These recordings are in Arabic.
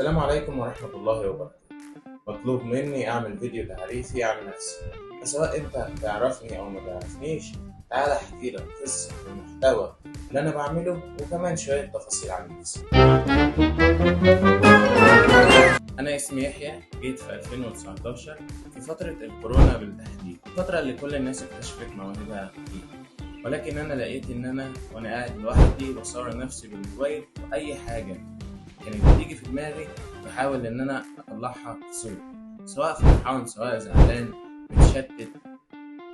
السلام عليكم ورحمة الله وبركاته. مطلوب مني أعمل فيديو تعريفي عن نفسي، فسواء أنت تعرفني أو ما تعرفنيش تعال أحكي لك قصة المحتوى اللي أنا بعمله وكمان شوية تفاصيل عن نفسي. أنا اسمي يحيى، جيت في 2019 في فترة الكورونا بالتحديد، الفترة اللي كل الناس اكتشفت مواهبها فيها، ولكن أنا لقيت إن أنا وأنا قاعد لوحدي بصور نفسي بالموبايل وأي حاجة كانت بتيجي في دماغي بحاول إن أنا أطلعها في صورة، سواء فرحان سواء زعلان متشتت،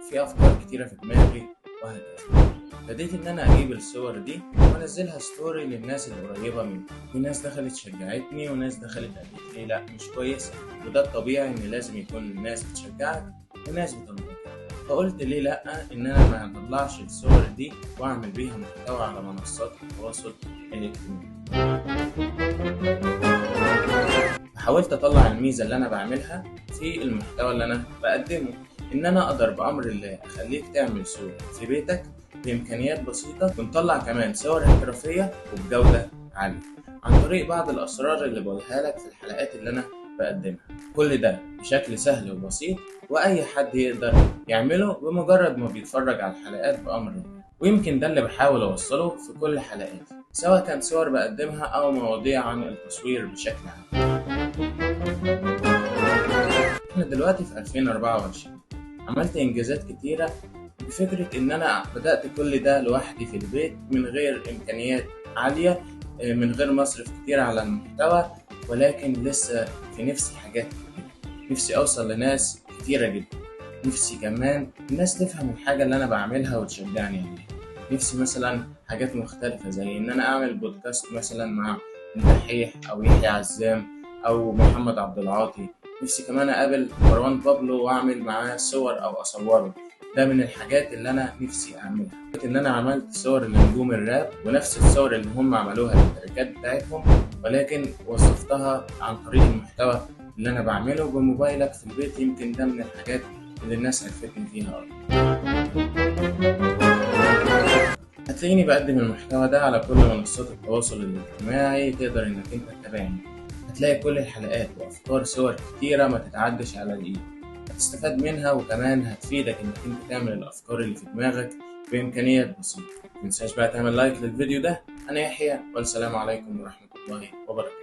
في أفكار كتيرة في دماغي وهكذا. بديت إن أنا أجيب الصور دي وأنزلها ستوري للناس القريبة مني، في ناس دخلت شجعتني وناس دخلت قالت لي لأ مش كويس، وده الطبيعي إن لازم يكون الناس بتشجعك وناس بتنتقد. فقلت ليه لأ إن أنا ما أطلعش الصور دي وأعمل بيها محتوى على منصات التواصل الاجتماعي. حاولت أطلع الميزة اللي أنا بعملها في المحتوى اللي أنا بقدمه، إن أنا أقدر بأمر الله أخليك تعمل صورة في بيتك بإمكانيات بسيطة، ونطلع كمان صور احترافية وبجودة عالية عن طريق بعض الأسرار اللي بقولها لك في الحلقات اللي أنا بقدمها. كل ده بشكل سهل وبسيط وأي حد يقدر يعمله بمجرد ما بيتفرج على الحلقات بأمر الله، ويمكن ده اللي بحاول أوصله في كل حلقاتي، سواء كان صور بقدمها أو مواضيع عن التصوير بشكل عام. احنا دلوقتي في 2024، عملت انجازات كتيرة بفكرة ان انا بدأت كل ده لوحدي في البيت من غير امكانيات عالية، من غير مصرف كتير على المحتوى، ولكن لسه في نفسي حاجات كتير، نفسي اوصل لناس كتيرة جدا، نفسي كمان الناس تفهم الحاجة اللي انا بعملها وتشجعني عليها. نفسي مثلا حاجات مختلفة زي ان انا اعمل بودكاست مثلا مع الدحيح او يحيى عزام او محمد عبد العاطي. نفسي كمان اقابل مروان بابلو واعمل معاه صور او اصوره، ده من الحاجات اللي انا نفسي اعملها. ان انا عملت صور لنجوم الراب ونفس الصور اللي هم عملوها للتراكات بتاعتهم، ولكن وصفتها عن طريق المحتوى اللي انا بعمله بموبايلك في البيت. يمكن ده من الحاجات اللي الناس عرفتني فيها اكتر. هتلاقيني بقدم المحتوى ده على كل منصات التواصل الاجتماعي، تقدر انك انت تتابعني، هتلاقي كل الحلقات وافكار صور كتيرة ما تتعدش على الايد، هتستفاد منها وكمان هتفيدك انك انت تعمل الافكار اللي في دماغك بامكانيات بسيطة. متنساش بقى تعمل لايك للفيديو ده. انا يحيى والسلام عليكم ورحمة الله وبركاته.